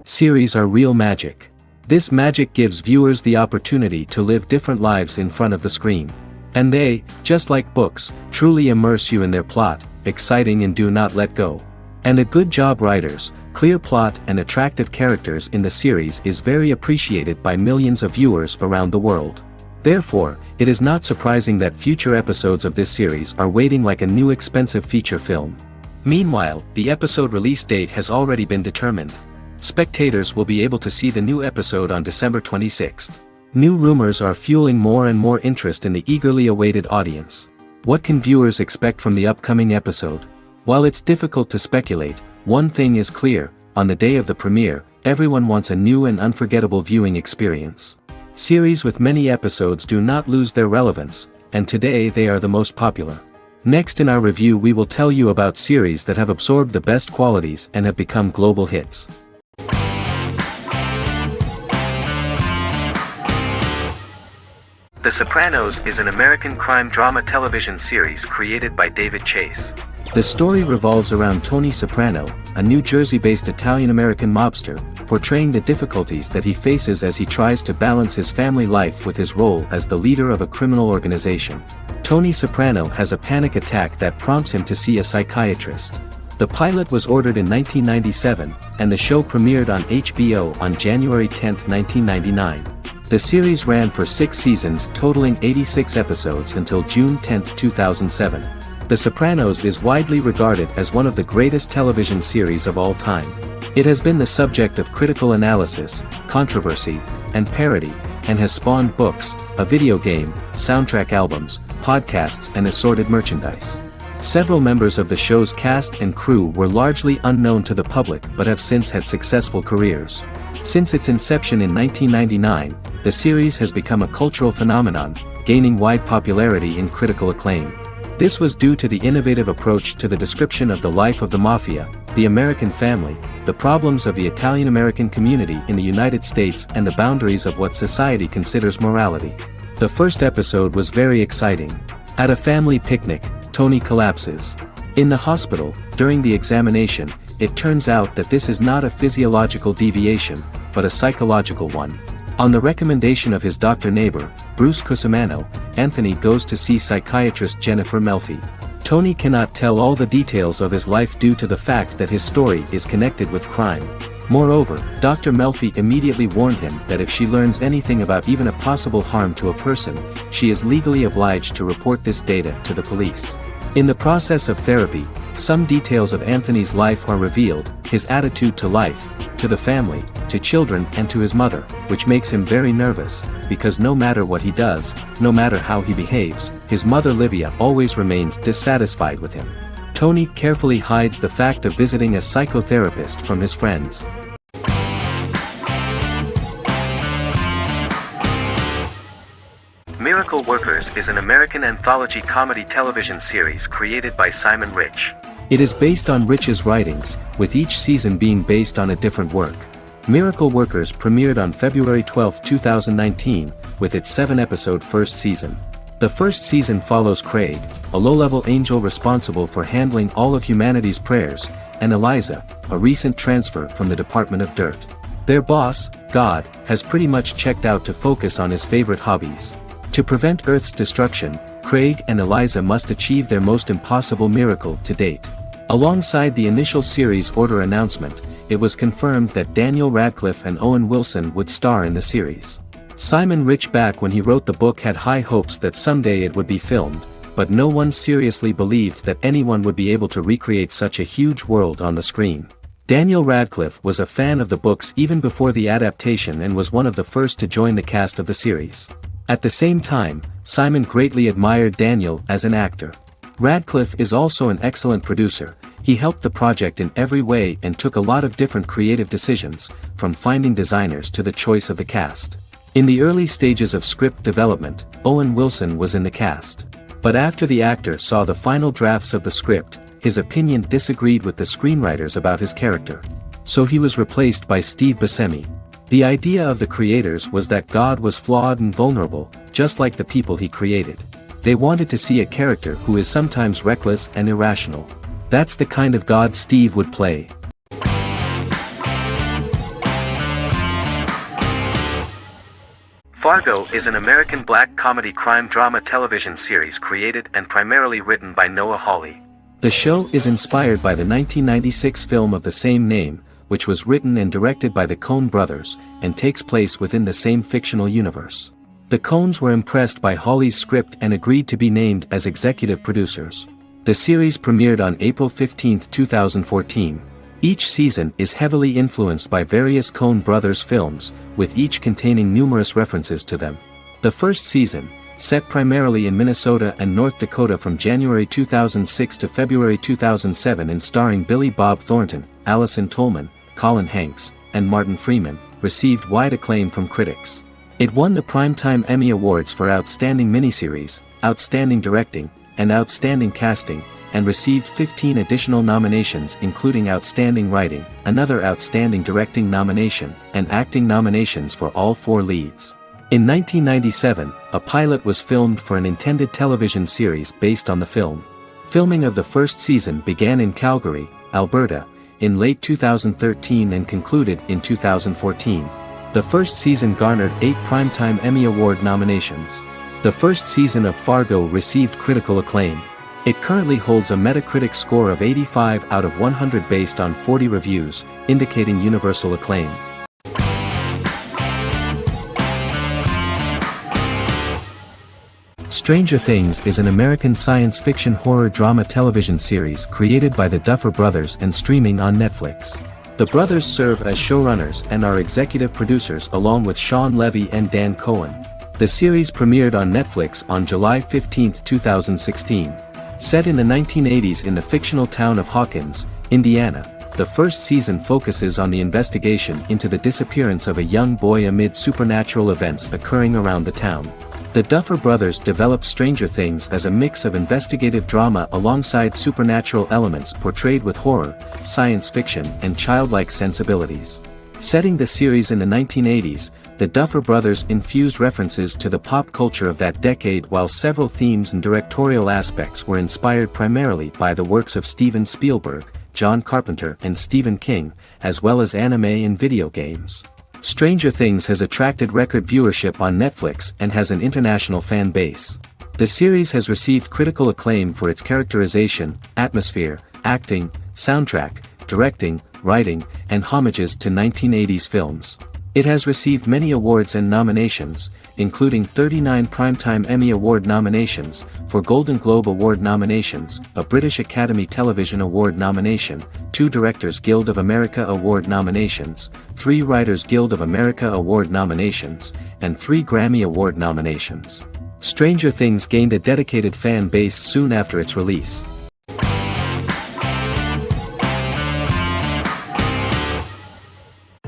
Series are real magic. This magic gives viewers the opportunity to live different lives in front of the screen. And they, just like books, truly immerse you in their plot, exciting and do not let go. And a good job writers, clear plot and attractive characters in the series is very appreciated by millions of viewers around the world. Therefore, it is not surprising that future episodes of this series are waiting like a new expensive feature film. Meanwhile, the episode release date has already been determined. Spectators will be able to see the new episode on December 26th. New rumors are fueling more and more interest in the eagerly awaited audience. What can viewers expect from the upcoming episode? While it's difficult to speculate, one thing is clear: on the day of the premiere, everyone wants a new and unforgettable viewing experience. Series with many episodes do not lose their relevance, and today they are the most popular. Next in our review we will tell you about series that have absorbed the best qualities and have become global hits. The Sopranos is an American crime drama television series created by David Chase. The story revolves around Tony Soprano, a New Jersey-based Italian-American mobster, portraying the difficulties that he faces as he tries to balance his family life with his role as the leader of a criminal organization. Tony Soprano has a panic attack that prompts him to see a psychiatrist. The pilot was ordered in 1997, and the show premiered on HBO on January 10, 1999. The series ran for 6 seasons totaling 86 episodes until June 10, 2007. The Sopranos is widely regarded as one of the greatest television series of all time. It has been the subject of critical analysis, controversy, and parody, and has spawned books, a video game, soundtrack albums, podcasts and assorted merchandise. Several members of the show's cast and crew were largely unknown to the public but have since had successful careers. Since its inception in 1999, the series has become a cultural phenomenon, gaining wide popularity and critical acclaim. This was due to the innovative approach to the description of the life of the mafia, the American family, the problems of the Italian-American community in the United States and the boundaries of what society considers morality. The first episode was very exciting. At a family picnic, Tony collapses. In the hospital, during the examination, it turns out that this is not a physiological deviation, but a psychological one. On the recommendation of his doctor neighbor, Bruce Cusimano, Anthony goes to see psychiatrist Jennifer Melfi. Tony cannot tell all the details of his life due to the fact that his story is connected with crime. Moreover, Dr. Melfi immediately warned him that if she learns anything about even a possible harm to a person, she is legally obliged to report this data to the police. In the process of therapy, some details of Anthony's life are revealed: his attitude to life, to the family, to children and to his mother, which makes him very nervous, because no matter what he does, no matter how he behaves, his mother Livia always remains dissatisfied with him. Tony carefully hides the fact of visiting a psychotherapist from his friends. Miracle Workers is an American anthology comedy television series created by Simon Rich. It is based on Rich's writings, with each season being based on a different work. Miracle Workers premiered on February 12, 2019, with its 7-episode first season. The first season follows Craig, a low-level angel responsible for handling all of humanity's prayers, and Eliza, a recent transfer from the Department of Dirt. Their boss, God, has pretty much checked out to focus on his favorite hobbies. To prevent Earth's destruction, Craig and Eliza must achieve their most impossible miracle to date. Alongside the initial series order announcement, it was confirmed that Daniel Radcliffe and Owen Wilson would star in the series. Simon Rich, back when he wrote the book, had high hopes that someday it would be filmed, but no one seriously believed that anyone would be able to recreate such a huge world on the screen. Daniel Radcliffe was a fan of the books even before the adaptation and was one of the first to join the cast of the series. At the same time, Simon greatly admired Daniel as an actor. Radcliffe is also an excellent producer. He helped the project in every way and took a lot of different creative decisions, from finding designers to the choice of the cast. In the early stages of script development, Owen Wilson was in the cast. But after the actor saw the final drafts of the script, his opinion disagreed with the screenwriters about his character. So he was replaced by Steve Buscemi. The idea of the creators was that God was flawed and vulnerable, just like the people he created. They wanted to see a character who is sometimes reckless and irrational. That's the kind of God Steve would play. Fargo is an American black comedy crime drama television series created and primarily written by Noah Hawley. The show is inspired by the 1996 film of the same name, which was written and directed by the Coen brothers, and takes place within the same fictional universe. The Coens were impressed by Hawley's script and agreed to be named as executive producers. The series premiered on April 15, 2014. Each season is heavily influenced by various Coen brothers films, with each containing numerous references to them. The first season, set primarily in Minnesota and North Dakota from January 2006 to February 2007 and starring Billy Bob Thornton, Allison Tolman, Colin Hanks, and Martin Freeman, received wide acclaim from critics. It won the Primetime Emmy Awards for Outstanding Miniseries, Outstanding Directing, and Outstanding Casting, and received 15 additional nominations including Outstanding Writing, another Outstanding Directing nomination, and acting nominations for all 4 leads. In 1997, a pilot was filmed for an intended television series based on the film. Filming of the first season began in Calgary, Alberta, in late 2013 and concluded in 2014. The first season garnered 8 Primetime Emmy Award nominations. The first season of Fargo received critical acclaim. It currently holds a Metacritic score of 85 out of 100 based on 40 reviews, indicating universal acclaim. Stranger Things is an American science fiction horror drama television series created by the Duffer Brothers and streaming on Netflix. The brothers serve as showrunners and are executive producers along with Sean Levy and Dan Cohen. The series premiered on Netflix on July 15, 2016. Set in the 1980s in the fictional town of Hawkins, Indiana, the first season focuses on the investigation into the disappearance of a young boy amid supernatural events occurring around the town. The Duffer Brothers developed Stranger Things as a mix of investigative drama alongside supernatural elements portrayed with horror, science fiction, and childlike sensibilities. Setting the series in the 1980s, the Duffer Brothers infused references to the pop culture of that decade while several themes and directorial aspects were inspired primarily by the works of Steven Spielberg, John Carpenter and Stephen King, as well as anime and video games. Stranger Things has attracted record viewership on Netflix and has an international fan base. The series has received critical acclaim for its characterization, atmosphere, acting, soundtrack, directing, writing, and homages to 1980s films. It has received many awards and nominations, including 39 Primetime Emmy Award nominations, 4 Golden Globe Award nominations, a British Academy Television Award nomination, 2 Directors Guild of America Award nominations, 3 Writers Guild of America Award nominations, and 3 Grammy Award nominations. Stranger Things gained a dedicated fan base soon after its release.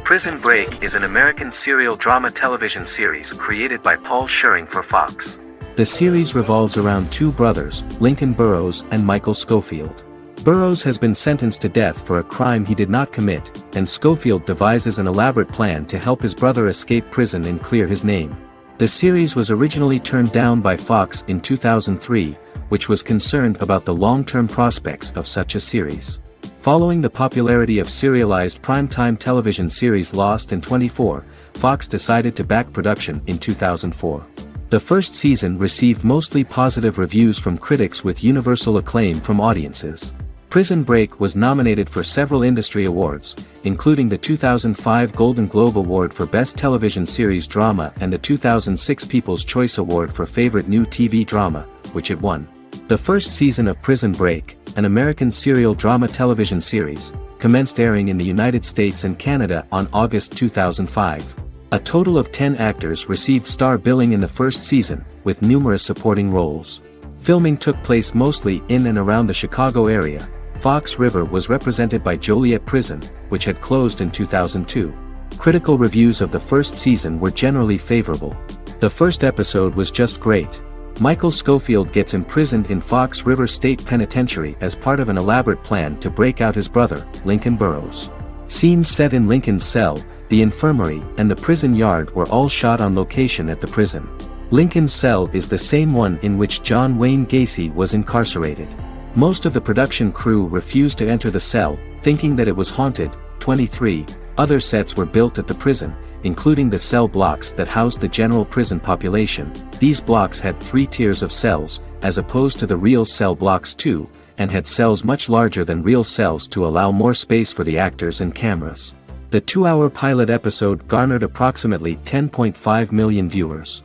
Prison Break is an American serial drama television series created by Paul Scheuring for Fox. The series revolves around 2 brothers, Lincoln Burrows and Michael Schofield. Burrows has been sentenced to death for a crime he did not commit, and Schofield devises an elaborate plan to help his brother escape prison and clear his name. The series was originally turned down by Fox in 2003, which was concerned about the long-term prospects of such a series. Following the popularity of serialized primetime television series Lost and 24, Fox decided to back production in 2004. The first season received mostly positive reviews from critics with universal acclaim from audiences. Prison Break was nominated for several industry awards, including the 2005 Golden Globe Award for Best Television Series Drama and the 2006 People's Choice Award for Favorite New TV Drama, which it won. The first season of Prison Break, an American serial drama television series, commenced airing in the United States and Canada on August 2005. A total of 10 actors received star billing in the first season, with numerous supporting roles. Filming took place mostly in and around the Chicago area. Fox River was represented by Joliet Prison, which had closed in 2002. Critical reviews of the first season were generally favorable. The first episode was just great. Michael Schofield gets imprisoned in Fox River State Penitentiary as part of an elaborate plan to break out his brother, Lincoln Burrows. Scenes set in Lincoln's cell, the infirmary, and the prison yard were all shot on location at the prison. Lincoln's cell is the same one in which John Wayne Gacy was incarcerated. Most of the production crew refused to enter the cell, thinking that it was haunted. 23 other sets were built at the prison, including the cell blocks that housed the general prison population. These blocks had 3 tiers of cells, as opposed to the real cell blocks 2, and had cells much larger than real cells to allow more space for the actors and cameras. The 2-hour pilot episode garnered approximately 10.5 million viewers.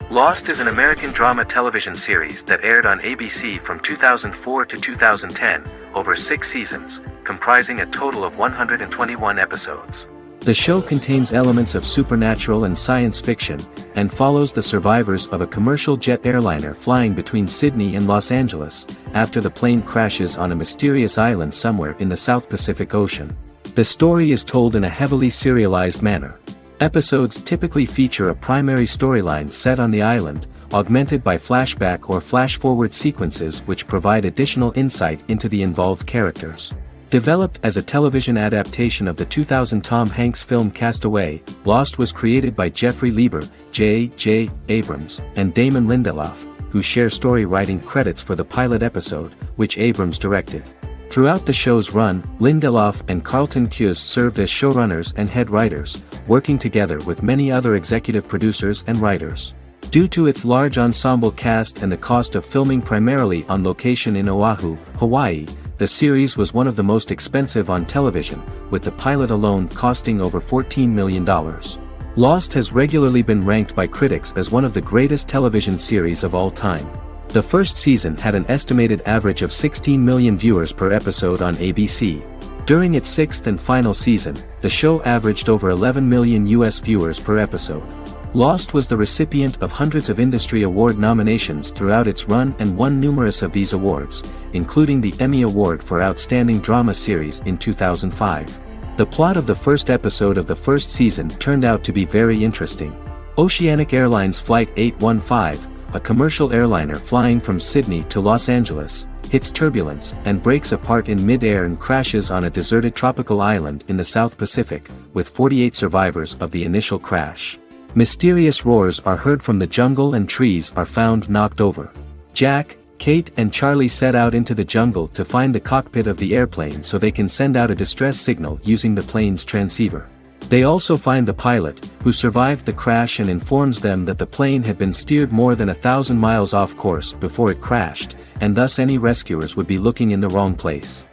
Lost is an American drama television series that aired on ABC from 2004 to 2010, over 6 seasons, comprising a total of 121 episodes. The show contains elements of supernatural and science fiction, and follows the survivors of a commercial jet airliner flying between Sydney and Los Angeles, after the plane crashes on a mysterious island somewhere in the South Pacific Ocean. The story is told in a heavily serialized manner. Episodes typically feature a primary storyline set on the island, augmented by flashback or flash-forward sequences which provide additional insight into the involved characters. Developed as a television adaptation of the 2000 Tom Hanks film Castaway, Lost was created by Jeffrey Lieber, J.J. Abrams, and Damon Lindelof, who share story writing credits for the pilot episode, which Abrams directed. Throughout the show's run, Lindelof and Carlton Cuse served as showrunners and head writers, working together with many other executive producers and writers. Due to its large ensemble cast and the cost of filming primarily on location in Oahu, Hawaii, the series was one of the most expensive on television, with the pilot alone costing over $14 million. Lost has regularly been ranked by critics as one of the greatest television series of all time. The first season had an estimated average of 16 million viewers per episode on ABC. During its 6th and final season, the show averaged over 11 million US viewers per episode. Lost was the recipient of hundreds of industry award nominations throughout its run and won numerous of these awards, including the Emmy Award for Outstanding Drama Series in 2005. The plot of the first episode of the first season turned out to be very interesting. Oceanic Airlines Flight 815, a commercial airliner flying from Sydney to Los Angeles, hits turbulence and breaks apart in mid-air and crashes on a deserted tropical island in the South Pacific, with 48 survivors of the initial crash. Mysterious roars are heard from the jungle and trees are found knocked over. Jack, Kate and Charlie set out into the jungle to find the cockpit of the airplane so they can send out a distress signal using the plane's transceiver. They also find the pilot, who survived the crash and informs them that the plane had been steered more than 1,000 miles off course before it crashed, and thus any rescuers would be looking in the wrong place.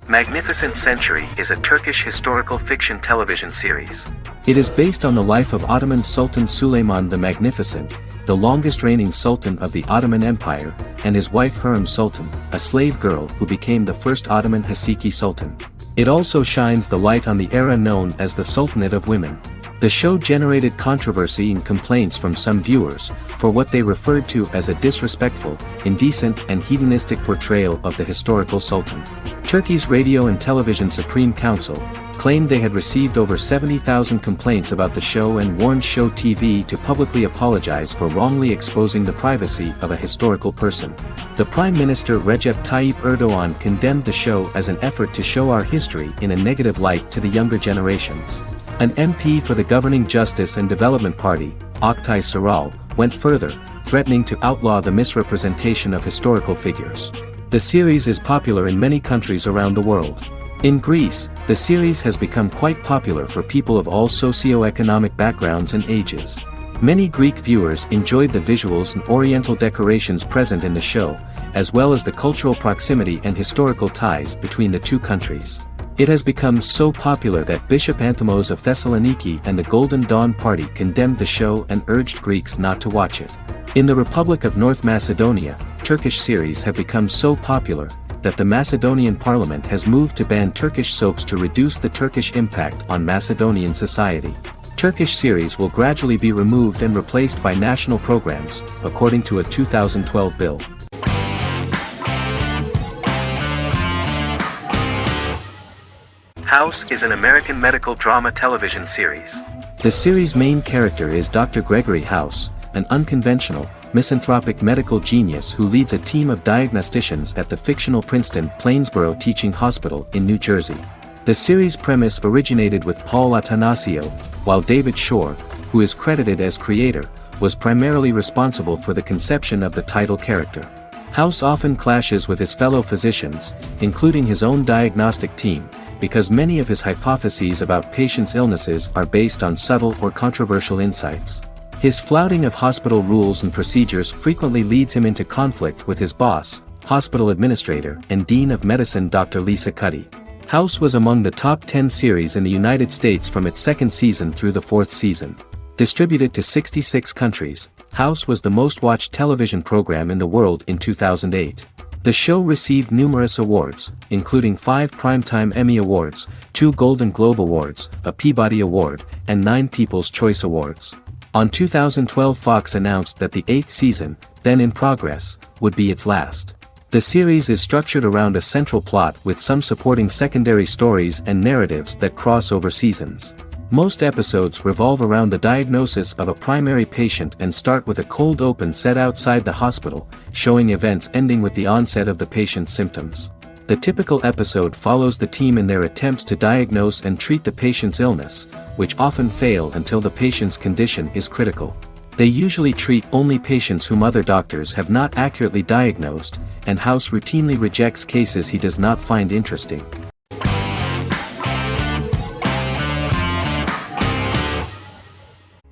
Magnificent Century is a Turkish historical fiction television series. It is based on the life of Ottoman Sultan Süleyman the Magnificent, the longest reigning sultan of the Ottoman Empire, and his wife Hürrem Sultan, a slave girl who became the first Ottoman Haseki Sultan. It also shines the light on the era known as the Sultanate of Women. The show generated controversy and complaints from some viewers, for what they referred to as a disrespectful, indecent and hedonistic portrayal of the historical sultan. Turkey's Radio and Television Supreme Council claimed they had received over 70,000 complaints about the show and warned Show TV to publicly apologize for wrongly exposing the privacy of a historical person. The Prime Minister Recep Tayyip Erdogan condemned the show as an effort to show our history in a negative light to the younger generations. An MP for the governing Justice and Development Party, Oktay Saral, went further, threatening to outlaw the misrepresentation of historical figures. The series is popular in many countries around the world. In Greece, the series has become quite popular for people of all socio-economic backgrounds and ages. Many Greek viewers enjoyed the visuals and oriental decorations present in the show, as well as the cultural proximity and historical ties between the two countries. It has become so popular that Bishop Anthimos of Thessaloniki and the Golden Dawn Party condemned the show and urged Greeks not to watch it. In the Republic of North Macedonia, Turkish series have become so popular that the Macedonian parliament has moved to ban Turkish soaps to reduce the Turkish impact on Macedonian society. Turkish series will gradually be removed and replaced by national programs, according to a 2012 bill. House is an American medical drama television series. The series' main character is Dr. Gregory House, an unconventional, misanthropic medical genius who leads a team of diagnosticians at the fictional Princeton Plainsboro Teaching Hospital in New Jersey. The series' premise originated with Paul Attanasio, while David Shore, who is credited as creator, was primarily responsible for the conception of the title character. House often clashes with his fellow physicians, including his own diagnostic team, because many of his hypotheses about patients' illnesses are based on subtle or controversial insights. His flouting of hospital rules and procedures frequently leads him into conflict with his boss, hospital administrator and dean of medicine Dr. Lisa Cuddy. House was among the top 10 series in the United States from its second season through the fourth season. Distributed to 66 countries, House was the most-watched television program in the world in 2008. The show received numerous awards, including 5 Primetime Emmy Awards, 2 Golden Globe Awards, a Peabody Award, and 9 People's Choice Awards. On 2012, Fox announced that the 8th season, then in progress, would be its last. The series is structured around a central plot with some supporting secondary stories and narratives that cross over seasons. Most episodes revolve around the diagnosis of a primary patient and start with a cold open set outside the hospital, showing events ending with the onset of the patient's symptoms. The typical episode follows the team in their attempts to diagnose and treat the patient's illness, which often fail until the patient's condition is critical. They usually treat only patients whom other doctors have not accurately diagnosed, and House routinely rejects cases he does not find interesting.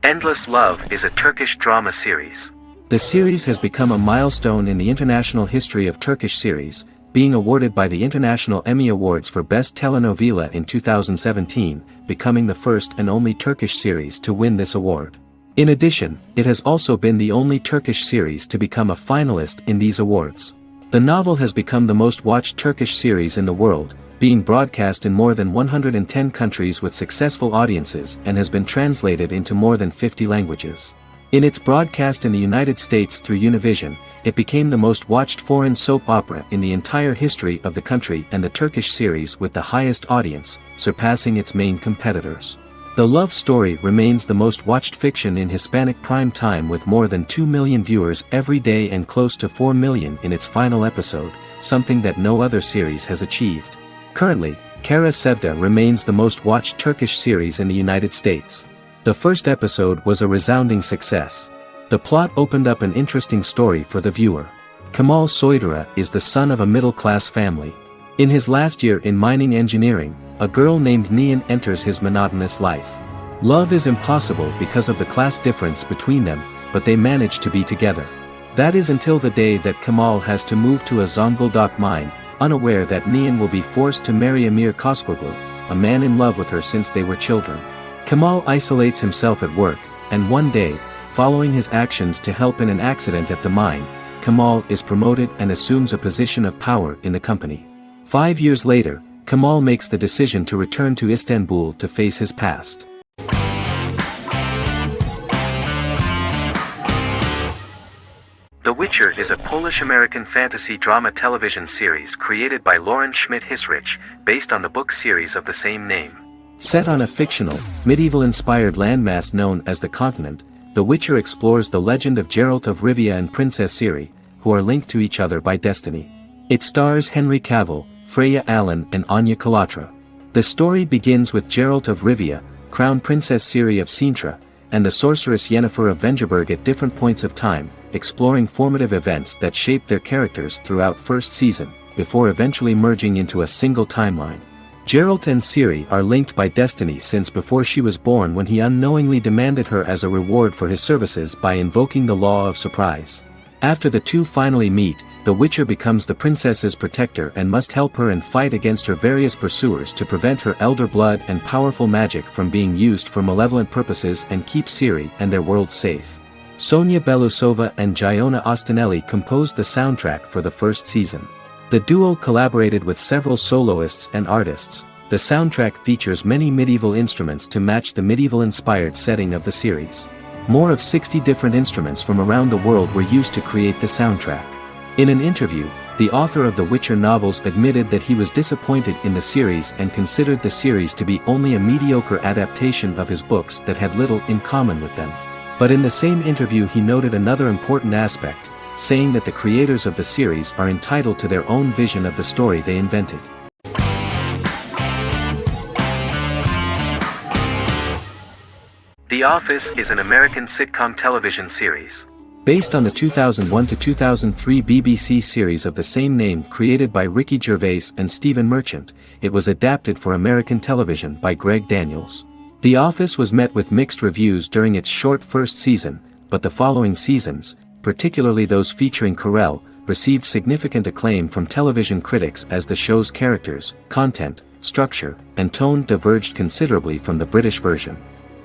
Endless Love is a Turkish drama series. The series has become a milestone in the international history of Turkish series, being awarded by the International Emmy Awards for Best Telenovela in 2017, becoming the first and only Turkish series to win this award. In addition, it has also been the only Turkish series to become a finalist in these awards. The novel has become the most watched Turkish series in the world, being broadcast in more than 110 countries with successful audiences and has been translated into more than 50 languages. In its broadcast in the United States through Univision, it became the most watched foreign soap opera in the entire history of the country and the Turkish series with the highest audience, surpassing its main competitors. The love story remains the most watched fiction in Hispanic prime time with more than 2 million viewers every day and close to 4 million in its final episode, something that no other series has achieved. Currently, Kara Sevda remains the most watched Turkish series in the United States. The first episode was a resounding success. The plot opened up an interesting story for the viewer. Kemal Soydura is the son of a middle-class family. In his last year in mining engineering, a girl named Nihan enters his monotonous life. Love is impossible because of the class difference between them, but they manage to be together. That is until the day that Kemal has to move to a Zonguldak mine, unaware that Nihan will be forced to marry Amir Koskoglu, a man in love with her since they were children. Kemal isolates himself at work, and one day, following his actions to help in an accident at the mine, Kemal is promoted and assumes a position of power in the company. 5 years later, Kemal makes the decision to return to Istanbul to face his past. The Witcher is a Polish-American fantasy drama television series created by Lauren Schmidt-Hissrich, based on the book series of the same name. Set on a fictional, medieval-inspired landmass known as the Continent, The Witcher explores the legend of Geralt of Rivia and Princess Ciri, who are linked to each other by destiny. It stars Henry Cavill, Freya Allan and Anya Chalotra. The story begins with Geralt of Rivia, Crown Princess Ciri of Sintra, and the sorceress Yennefer of Vengerberg at different points of time, exploring formative events that shape their characters throughout first season, before eventually merging into a single timeline. Geralt and Ciri are linked by destiny since before she was born when he unknowingly demanded her as a reward for his services by invoking the law of surprise. After the two finally meet, the Witcher becomes the princess's protector and must help her and fight against her various pursuers to prevent her elder blood and powerful magic from being used for malevolent purposes and keep Ciri and their world safe. Sonia Belousova and Giona Ostinelli composed the soundtrack for the first season. The duo collaborated with several soloists and artists. The soundtrack features many medieval instruments to match the medieval-inspired setting of the series. More of 60 different instruments from around the world were used to create the soundtrack. In an interview, the author of the Witcher novels admitted that he was disappointed in the series and considered the series to be only a mediocre adaptation of his books that had little in common with them. But in the same interview he noted another important aspect, saying that the creators of the series are entitled to their own vision of the story they invented. The Office is an American sitcom television series. Based on the 2001 to 2003 BBC series of the same name created by Ricky Gervais and Stephen Merchant, it was adapted for American television by Greg Daniels. The Office was met with mixed reviews during its short first season, but the following seasons, particularly those featuring Carell, received significant acclaim from television critics as the show's characters, content, structure, and tone diverged considerably from the British version.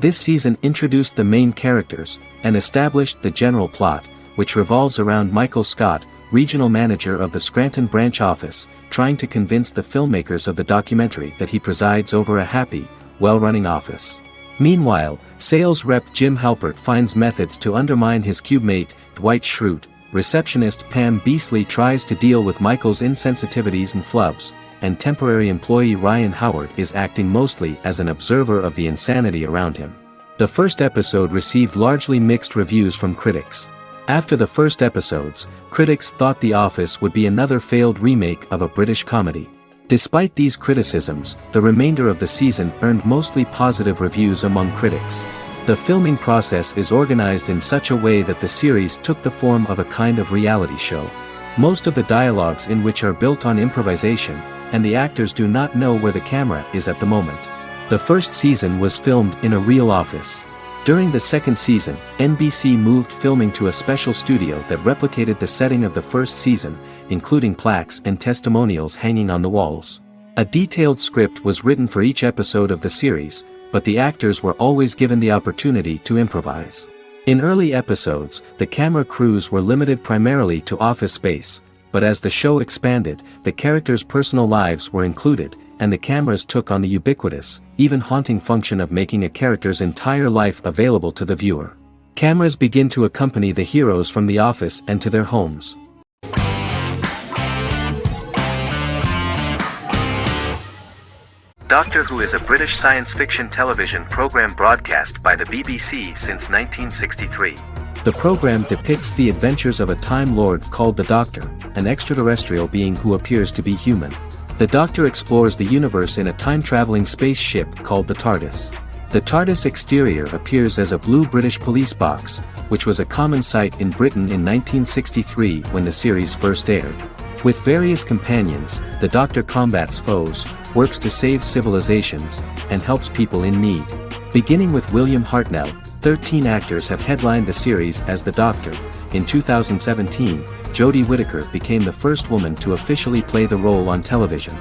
This season introduced the main characters, and established the general plot, which revolves around Michael Scott, regional manager of the Scranton branch office, trying to convince the filmmakers of the documentary that he presides over a happy, well-running office. Meanwhile, sales rep Jim Halpert finds methods to undermine his cubemate, Dwight Schrute. Receptionist Pam Beasley tries to deal with Michael's insensitivities and flubs, and temporary employee Ryan Howard is acting mostly as an observer of the insanity around him. The first episode received largely mixed reviews from critics. After the first episodes, critics thought The Office would be another failed remake of a British comedy. Despite these criticisms, the remainder of the season earned mostly positive reviews among critics. The filming process is organized in such a way that the series took the form of a kind of reality show. Most of the dialogues in which are built on improvisation, and the actors do not know where the camera is at the moment. The first season was filmed in a real office. During the second season, NBC moved filming to a special studio that replicated the setting of the first season, including plaques and testimonials hanging on the walls. A detailed script was written for each episode of the series, but the actors were always given the opportunity to improvise. In early episodes, the camera crews were limited primarily to office space, but as the show expanded, the characters' personal lives were included, and the cameras took on the ubiquitous, even haunting function of making a character's entire life available to the viewer. Cameras begin to accompany the heroes from the office and to their homes. Doctor Who is a British science fiction television program broadcast by the BBC since 1963. The program depicts the adventures of a Time Lord called the Doctor, an extraterrestrial being who appears to be human. The Doctor explores the universe in a time-traveling spaceship called the TARDIS. The TARDIS exterior appears as a blue British police box, which was a common sight in Britain in 1963 when the series first aired. With various companions, the Doctor combats foes, works to save civilizations, and helps people in need. Beginning with William Hartnell, 13 actors have headlined the series as the Doctor. In 2017, Jodie Whittaker became the first woman to officially play the role on television.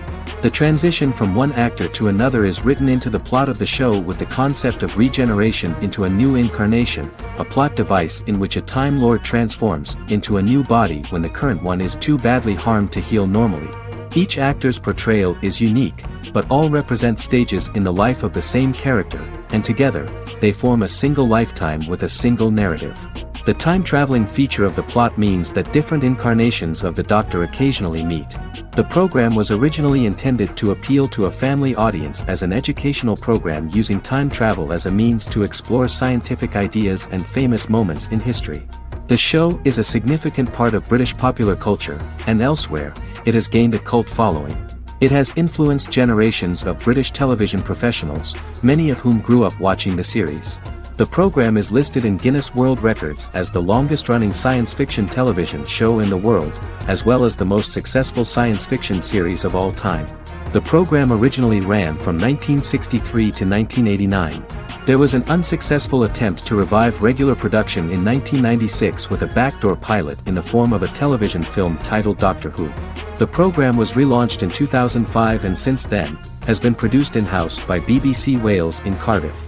The transition from one actor to another is written into the plot of the show with the concept of regeneration into a new incarnation, a plot device in which a Time Lord transforms into a new body when the current one is too badly harmed to heal normally. Each actor's portrayal is unique, but all represent stages in the life of the same character, and together, they form a single lifetime with a single narrative. The time-traveling feature of the plot means that different incarnations of the Doctor occasionally meet. The program was originally intended to appeal to a family audience as an educational program using time travel as a means to explore scientific ideas and famous moments in history. The show is a significant part of British popular culture, and elsewhere, it has gained a cult following. It has influenced generations of British television professionals, many of whom grew up watching the series. The program is listed in Guinness World Records as the longest-running science fiction television show in the world, as well as the most successful science fiction series of all time. The program originally ran from 1963 to 1989. There was an unsuccessful attempt to revive regular production in 1996 with a backdoor pilot in the form of a television film titled Doctor Who. The program was relaunched in 2005 and since then, has been produced in-house by BBC Wales in Cardiff.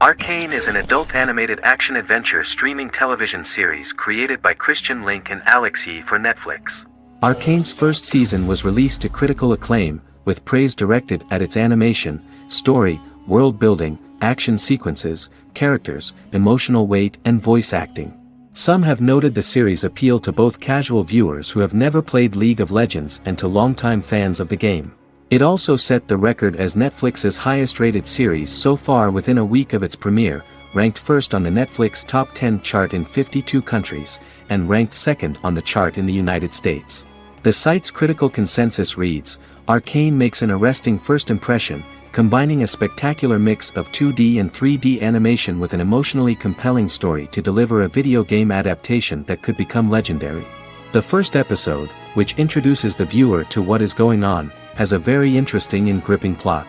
Arcane is an adult animated action-adventure streaming television series created by Christian Link and Alex Yee for Netflix. Arcane's first season was released to critical acclaim, with praise directed at its animation, story, world-building, action sequences, characters, emotional weight and voice acting. Some have noted the series appeal to both casual viewers who have never played League of Legends and to longtime fans of the game. It also set the record as Netflix's highest-rated series so far within a week of its premiere, ranked first on the Netflix Top 10 chart in 52 countries, and ranked second on the chart in the United States. The site's critical consensus reads, "Arcane makes an arresting first impression, combining a spectacular mix of 2D and 3D animation with an emotionally compelling story to deliver a video game adaptation that could become legendary." The first episode, which introduces the viewer to what is going on, has a very interesting and gripping plot.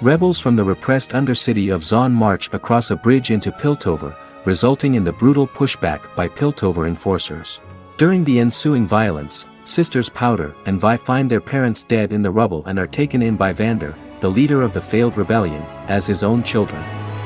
Rebels from the repressed undercity of Zon march across a bridge into Piltover, resulting in the brutal pushback by Piltover enforcers. During the ensuing violence, sisters Powder and Vi find their parents dead in the rubble and are taken in by Vander, the leader of the failed rebellion, as his own children.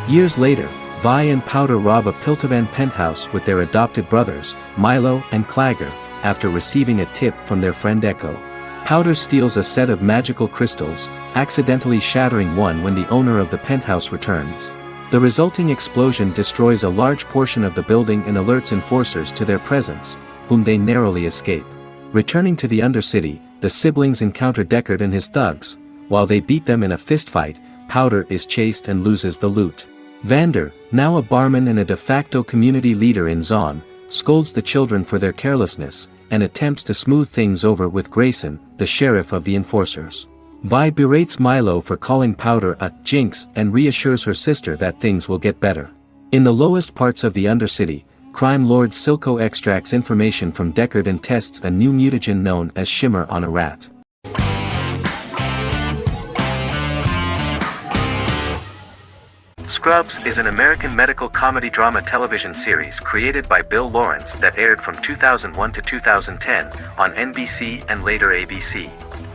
Years later, Vi and Powder rob a Piltovan penthouse with their adopted brothers, Milo and Clagger, after receiving a tip from their friend Echo. Powder steals a set of magical crystals, accidentally shattering one when the owner of the penthouse returns. The resulting explosion destroys a large portion of the building and alerts enforcers to their presence, whom they narrowly escape. Returning to the Undercity, the siblings encounter Deckard and his thugs. While they beat them in a fistfight, Powder is chased and loses the loot. Vander, now a barman and a de facto community leader in Zon, scolds the children for their carelessness, and attempts to smooth things over with Grayson, the sheriff of the enforcers. Vi berates Milo for calling Powder a jinx and reassures her sister that things will get better. In the lowest parts of the Undercity, crime lord Silco extracts information from Deckard and tests a new mutagen known as Shimmer on a rat. Scrubs is an American medical comedy drama television series created by Bill Lawrence that aired from 2001 to 2010 on NBC and later ABC.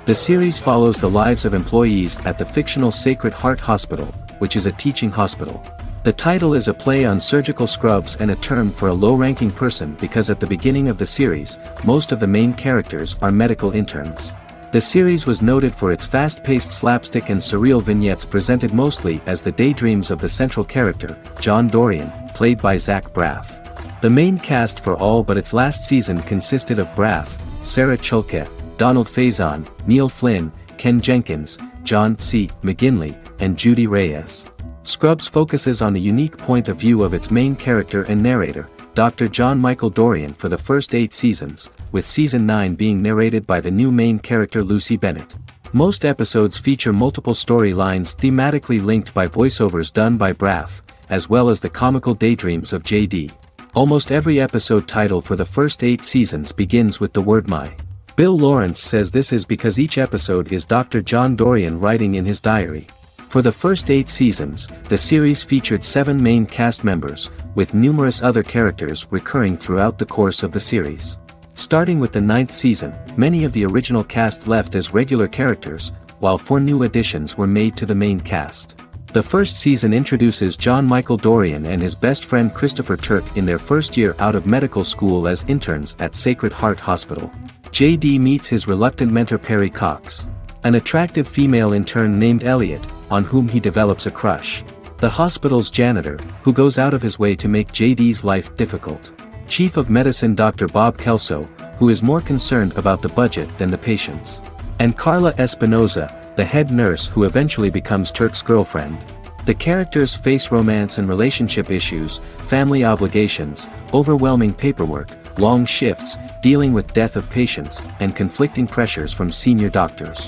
The series follows the lives of employees at the fictional Sacred Heart Hospital, which is a teaching hospital. The title is a play on surgical scrubs and a term for a low-ranking person because at the beginning of the series, most of the main characters are medical interns. The series was noted for its fast-paced slapstick and surreal vignettes presented mostly as the daydreams of the central character, John Dorian, played by Zach Braff. The main cast for all but its last season consisted of Braff, Sarah Chulke, Donald Faison, Neil Flynn, Ken Jenkins, John C. McGinley, and Judy Reyes. Scrubs focuses on the unique point of view of its main character and narrator, Dr. John Michael Dorian for the first 8 seasons, with Season 9 being narrated by the new main character Lucy Bennett. Most episodes feature multiple storylines thematically linked by voiceovers done by Braff, as well as the comical daydreams of JD. Almost every episode title for the first 8 seasons begins with the word my. Bill Lawrence says this is because each episode is Dr. John Dorian writing in his diary. For the first 8 seasons, the series featured 7 main cast members, with numerous other characters recurring throughout the course of the series. Starting with the 9th season, many of the original cast left as regular characters, while 4 new additions were made to the main cast. The first season introduces John Michael Dorian and his best friend Christopher Turk in their first year out of medical school as interns at Sacred Heart Hospital. JD meets his reluctant mentor Perry Cox, an attractive female intern named Elliot, on whom he develops a crush. The hospital's janitor, who goes out of his way to make JD's life difficult. Chief of Medicine Dr. Bob Kelso, who is more concerned about the budget than the patients. And Carla Espinoza, the head nurse who eventually becomes Turk's girlfriend. The characters face romance and relationship issues, family obligations, overwhelming paperwork, long shifts, dealing with death of patients, and conflicting pressures from senior doctors.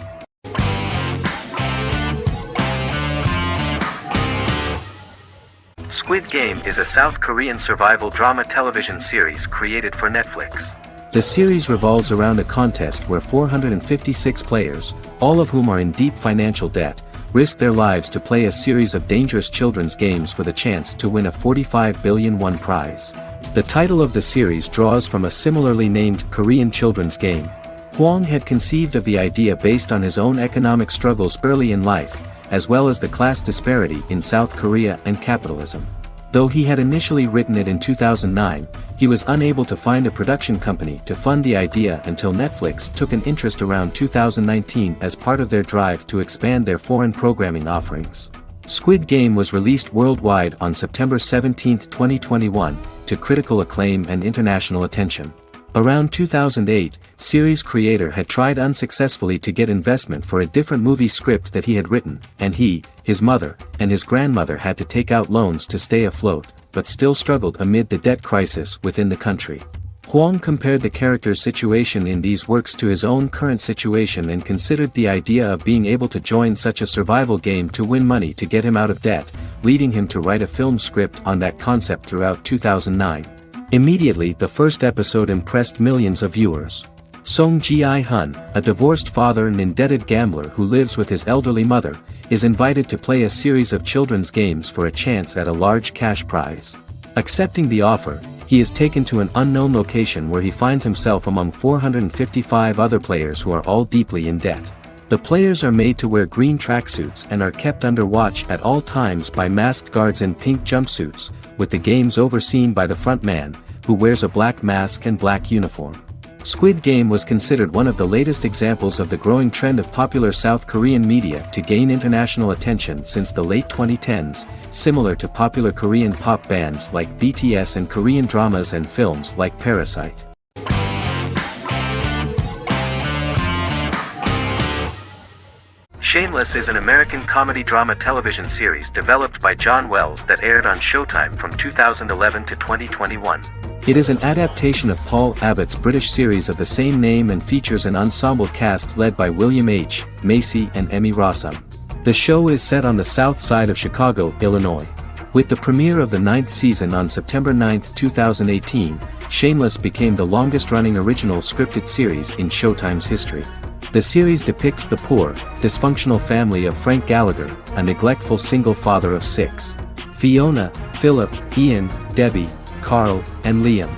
Squid Game is a South Korean survival drama television series created for Netflix. The series revolves around a contest where 456 players, all of whom are in deep financial debt, risk their lives to play a series of dangerous children's games for the chance to win a 45 billion won prize. The title of the series draws from a similarly named Korean children's game. Hwang had conceived of the idea based on his own economic struggles early in life, as well as the class disparity in South Korea and capitalism. Though he had initially written it in 2009, he was unable to find a production company to fund the idea until Netflix took an interest around 2019 as part of their drive to expand their foreign programming offerings. Squid Game was released worldwide on September 17, 2021, to critical acclaim and international attention. Around 2008, series creator had tried unsuccessfully to get investment for a different movie script that he had written, and he, his mother, and his grandmother had to take out loans to stay afloat, but still struggled amid the debt crisis within the country. Huang compared the character's situation in these works to his own current situation and considered the idea of being able to join such a survival game to win money to get him out of debt, leading him to write a film script on that concept throughout 2009. Immediately the first episode impressed millions of viewers. Song Ji-hun, a divorced father and indebted gambler who lives with his elderly mother, is invited to play a series of children's games for a chance at a large cash prize. Accepting the offer, he is taken to an unknown location where he finds himself among 455 other players who are all deeply in debt. The players are made to wear green tracksuits and are kept under watch at all times by masked guards in pink jumpsuits, with the games overseen by the front man, who wears a black mask and black uniform. Squid Game was considered one of the latest examples of the growing trend of popular South Korean media to gain international attention since the late 2010s, similar to popular Korean pop bands like BTS and Korean dramas and films like Parasite. Shameless is an American comedy drama television series developed by John Wells that aired on Showtime from 2011 to 2021. It is an adaptation of Paul Abbott's British series of the same name and features an ensemble cast led by William H. Macy and Emmy Rossum. The show is set on the south side of Chicago, Illinois. With the premiere of the 9th season on September 9, 2018, Shameless became the longest-running original scripted series in Showtime's history. The series depicts the poor, dysfunctional family of Frank Gallagher, a neglectful single father of 6. Fiona, Philip, Ian, Debbie, Carl, and Liam.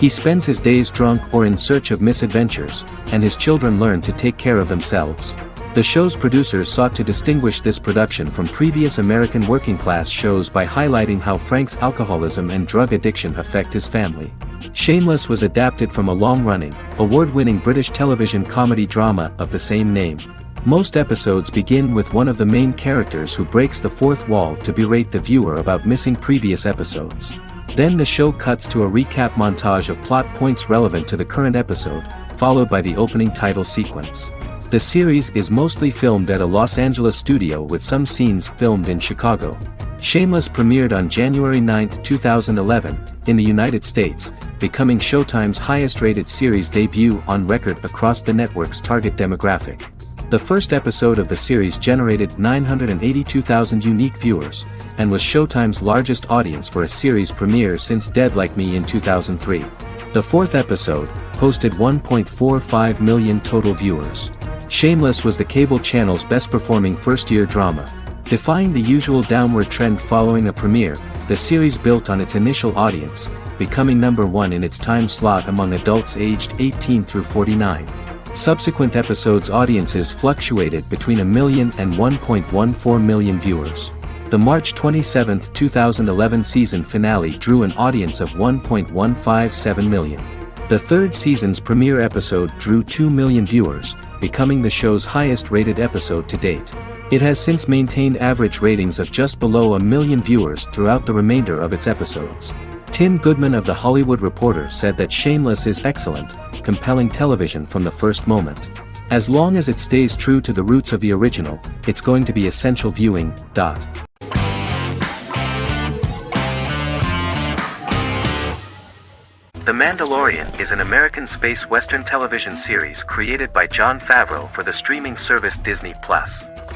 He spends his days drunk or in search of misadventures, and his children learn to take care of themselves. The show's producers sought to distinguish this production from previous American working-class shows by highlighting how Frank's alcoholism and drug addiction affect his family. Shameless was adapted from a long-running, award-winning British television comedy drama of the same name. Most episodes begin with one of the main characters who breaks the fourth wall to berate the viewer about missing previous episodes. Then the show cuts to a recap montage of plot points relevant to the current episode, followed by the opening title sequence. The series is mostly filmed at a Los Angeles studio with some scenes filmed in Chicago. Shameless premiered on January 9, 2011, in the United States, becoming Showtime's highest-rated series debut on record across the network's target demographic. The first episode of the series generated 982,000 unique viewers, and was Showtime's largest audience for a series premiere since Dead Like Me in 2003. The fourth episode posted 1.45 million total viewers. Shameless was the cable channel's best-performing first-year drama. Defying the usual downward trend following a premiere, the series built on its initial audience, becoming number 1 in its time slot among adults aged 18 through 49. Subsequent episodes' audiences fluctuated between 1 million and 1.14 million viewers. The March 27, 2011 season finale drew an audience of 1.157 million. The third season's premiere episode drew 2 million viewers, becoming the show's highest-rated episode to date. It has since maintained average ratings of just below 1 million viewers throughout the remainder of its episodes. Tim Goodman of The Hollywood Reporter said that Shameless is excellent, compelling television from the first moment. As long as it stays true to the roots of the original, it's going to be essential viewing. The Mandalorian is an American space western television series created by Jon Favreau for the streaming service Disney+.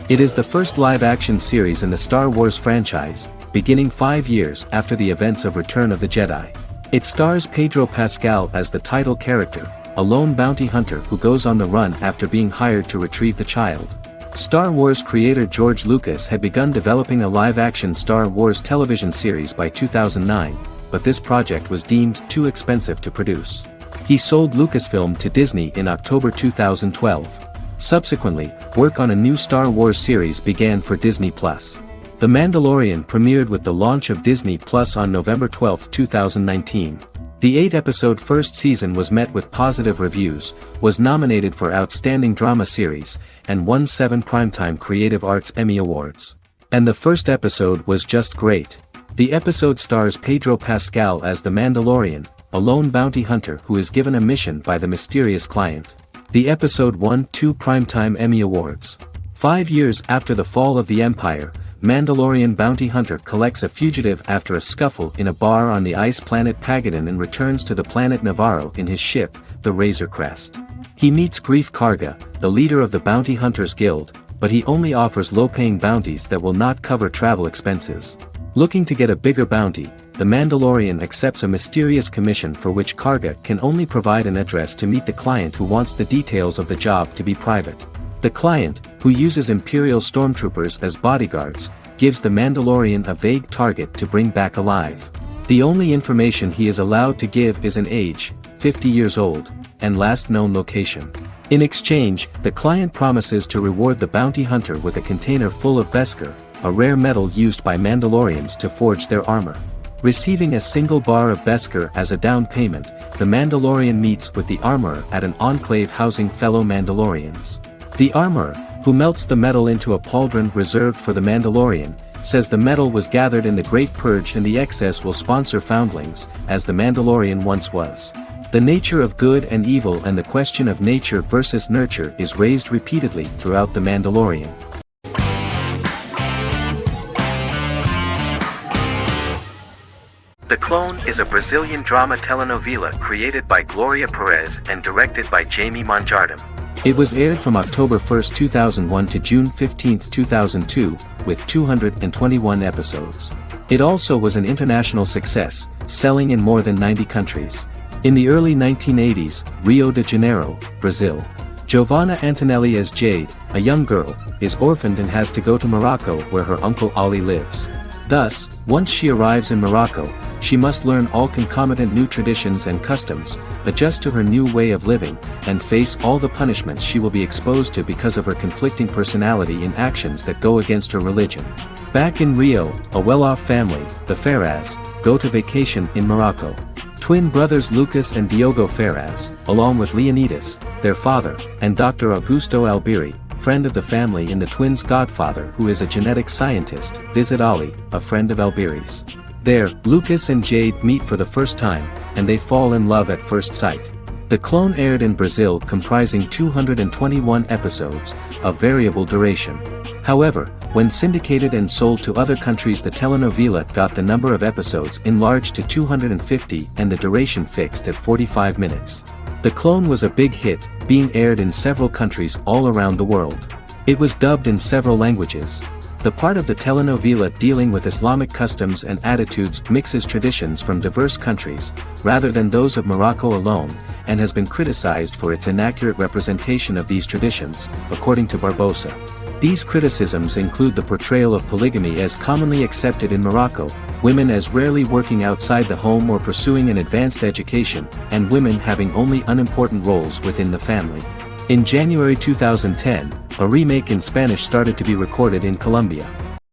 It is the first live-action series in the Star Wars franchise, beginning 5 years after the events of Return of the Jedi. It stars Pedro Pascal as the title character, a lone bounty hunter who goes on the run after being hired to retrieve the child. Star Wars creator George Lucas had begun developing a live-action Star Wars television series by 2009, but this project was deemed too expensive to produce. He sold Lucasfilm to Disney in October 2012. Subsequently, work on a new Star Wars series began for Disney+. The Mandalorian premiered with the launch of Disney Plus on November 12, 2019. The 8-episode first season was met with positive reviews, was nominated for Outstanding Drama Series, and won 7 Primetime Creative Arts Emmy Awards. And the first episode was just great. The episode stars Pedro Pascal as the Mandalorian, a lone bounty hunter who is given a mission by the mysterious client. The episode won 2 Primetime Emmy Awards. 5 years after the fall of the Empire, Mandalorian bounty hunter collects a fugitive after a scuffle in a bar on the ice planet Pagadan and returns to the planet Navarro in his ship, the Razor Crest. He meets Grief Karga, the leader of the Bounty Hunters Guild, but he only offers low-paying bounties that will not cover travel expenses. Looking to get a bigger bounty, the Mandalorian accepts a mysterious commission for which Karga can only provide an address to meet the client who wants the details of the job to be private. The client, who uses Imperial stormtroopers as bodyguards, gives the Mandalorian a vague target to bring back alive. The only information he is allowed to give is an age, 50 years old, and last known location. In exchange, the client promises to reward the bounty hunter with a container full of Beskar, a rare metal used by Mandalorians to forge their armor. Receiving a single bar of Beskar as a down payment, the Mandalorian meets with the armorer at an enclave housing fellow Mandalorians. The armorer, who melts the metal into a pauldron reserved for the Mandalorian, says the metal was gathered in the Great Purge and the excess will sponsor foundlings, as the Mandalorian once was. The nature of good and evil and the question of nature versus nurture is raised repeatedly throughout the Mandalorian. The Clone is a Brazilian drama telenovela created by Gloria Perez and directed by Jamie Monjardim. It was aired from October 1, 2001 to June 15, 2002, with 221 episodes. It also was an international success, selling in more than 90 countries. In the early 1980s, Rio de Janeiro, Brazil. Giovanna Antonelli as Jade, a young girl, is orphaned and has to go to Morocco where her uncle Ali lives. Thus, once she arrives in Morocco, she must learn all concomitant new traditions and customs, adjust to her new way of living, and face all the punishments she will be exposed to because of her conflicting personality in actions that go against her religion. Back in Rio, a well-off family, the Ferraz, go to vacation in Morocco. Twin brothers Lucas and Diogo Ferraz, along with Leonidas, their father, and Dr. Augusto Albiri, friend of the family and the twins' godfather who is a genetic scientist, visit Ali, a friend of Albiri's. There, Lucas and Jade meet for the first time, and they fall in love at first sight. The Clone aired in Brazil comprising 221 episodes, of variable duration. However, when syndicated and sold to other countries, the telenovela got the number of episodes enlarged to 250 and the duration fixed at 45 minutes. The Clone was a big hit, being aired in several countries all around the world. It was dubbed in several languages. The part of the telenovela dealing with Islamic customs and attitudes mixes traditions from diverse countries, rather than those of Morocco alone, and has been criticized for its inaccurate representation of these traditions, according to Barbosa. These criticisms include the portrayal of polygamy as commonly accepted in Morocco, women as rarely working outside the home or pursuing an advanced education, and women having only unimportant roles within the family. In January 2010, a remake in Spanish started to be recorded in Colombia.